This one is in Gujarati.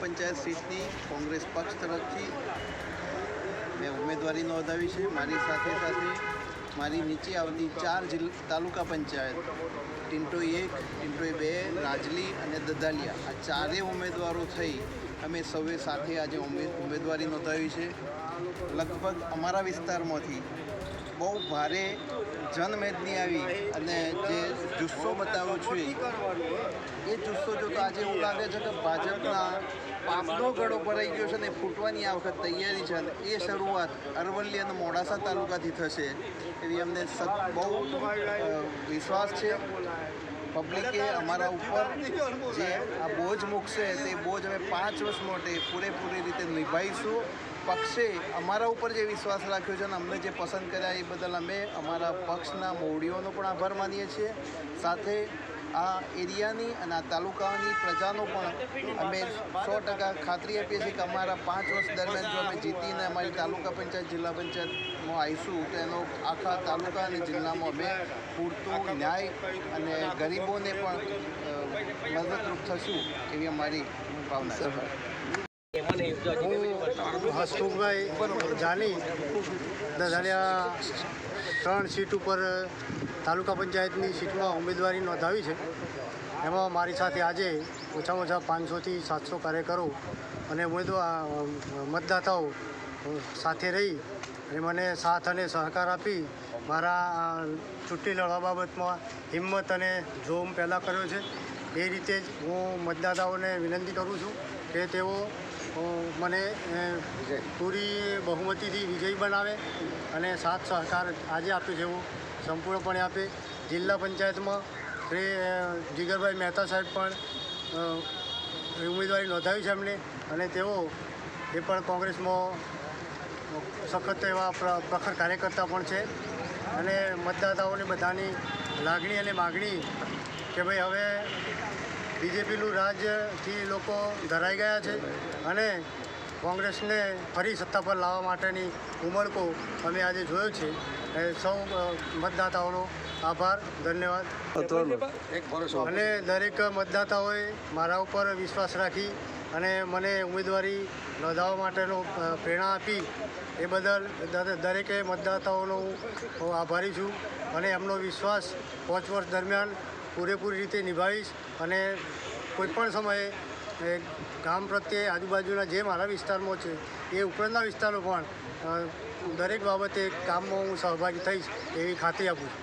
પંચાયત સીટની કોંગ્રેસ પક્ષ તરફથી મેં ઉમેદવારી નોંધાવી છે। મારી સાથે સાથે મારી નીચે આવતી 4 તાલુકા પંચાયત ટિન્ટોઈ 1, ટિન્ટોઈ 2, રાજલી અને દદાલિયા આ ચારેય ઉમેદવારો થઈ અમે સૌએ સાથે આજે ઉમેદવારી નોંધાવી છે। લગભગ અમારા વિસ્તારમાંથી બહુ ભારે જનમેદની આવી અને જે જુસ્સો બતાવ્યો છે એ જુસ્સો જોતો આજે એવું લાગે છે કે ભાજપના પાપનો ગળો ભરાઈ ગયો છે ને ફૂટવાની આ વખત તૈયારી છે અને એ શરૂઆત અરવલ્લી અને મોડાસા તાલુકાથી થશે એવી અમને બહુ વિશ્વાસ છે। પબ્લિકે અમારા ઉપર જે આ બોજ મૂકશે તે બોજ અમે 5 વર્ષ માટે પૂરેપૂરી રીતે નિભાવીશું। પક્ષે અમારા ઉપર જે વિશ્વાસ રાખ્યો છે અને અમને જે પસંદ કર્યા એ બદલ અમે અમારા પક્ષના મોવડીઓનો પણ આભાર માનીએ છીએ। સાથે આ એરિયાની અને આ તાલુકાની પ્રજાનો પણ અમે 100% ખાતરી આપીએ છીએ કે અમારા 5 વર્ષ દરમિયાન જો અમે જીતીને અમારી તાલુકા પંચાયત જિલ્લા પંચાયતમાં આવીશું તો એનો આખા તાલુકા અને જિલ્લામાં અમે પૂરતું ન્યાય અને ગરીબોને પણ મદદરૂપ થશું એવી અમારી ભાવના છે। હું હસમુખભાઈ જાની દદાલિયા 3 સીટ ઉપર તાલુકા પંચાયતની સીટમાં ઉમેદવારી નોંધાવી છે। એમાં મારી સાથે આજે ઓછામાં ઓછા 500થી 700 કાર્યકરો અને મતદાતાઓ સાથે રહી અને મને સાથ અને સહકાર આપી મારા ચૂંટણી લડવા બાબતમાં હિંમત અને જોમ પેદા કર્યો છે। એ રીતે જ હું મતદાતાઓને વિનંતી કરું છું કે તેઓ મને પૂરી બહુમતીથી વિજયી બનાવે અને સાથ સહકાર આજે આપ્યો છે એવું સંપૂર્ણપણે આપે। જિલ્લા પંચાયતમાં શ્રી જીગરભાઈ મહેતા સાહેબ પણ ઉમેદવારી નોંધાવી છે એમણે અને તેઓ એ પણ કોંગ્રેસમાં સખત એવા પ્રખર કાર્યકર્તા પણ છે અને મતદાતાઓની બધાની લાગણી અને માગણી કે ભાઈ હવે બીજેપીનું રાજથી લોકો ધરાઈ ગયા છે અને કોંગ્રેસને ફરી સત્તા પર લાવવા માટેની ઉમળકો અમે આજે જોયો છે। સૌ મતદાતાઓનો આભાર, ધન્યવાદ। અને દરેક મતદાતાઓએ મારા ઉપર વિશ્વાસ રાખી અને મને ઉમેદવારી નોંધાવવા માટેનો પ્રેરણા આપી એ બદલ દરેકે મતદાતાઓનો હું આભારી છું અને એમનો વિશ્વાસ 5 વર્ષ દરમિયાન પૂરેપૂરી રીતે નિભાવીશ અને કોઈપણ સમયે ગામ પ્રત્યે આજુબાજુના જે મારા વિસ્તારમાં છે એ ઉપરાંતના વિસ્તારો પણ દરેક બાબતે કામમાં હું સહભાગી થઈશ એવી ખાતરી આપું છું।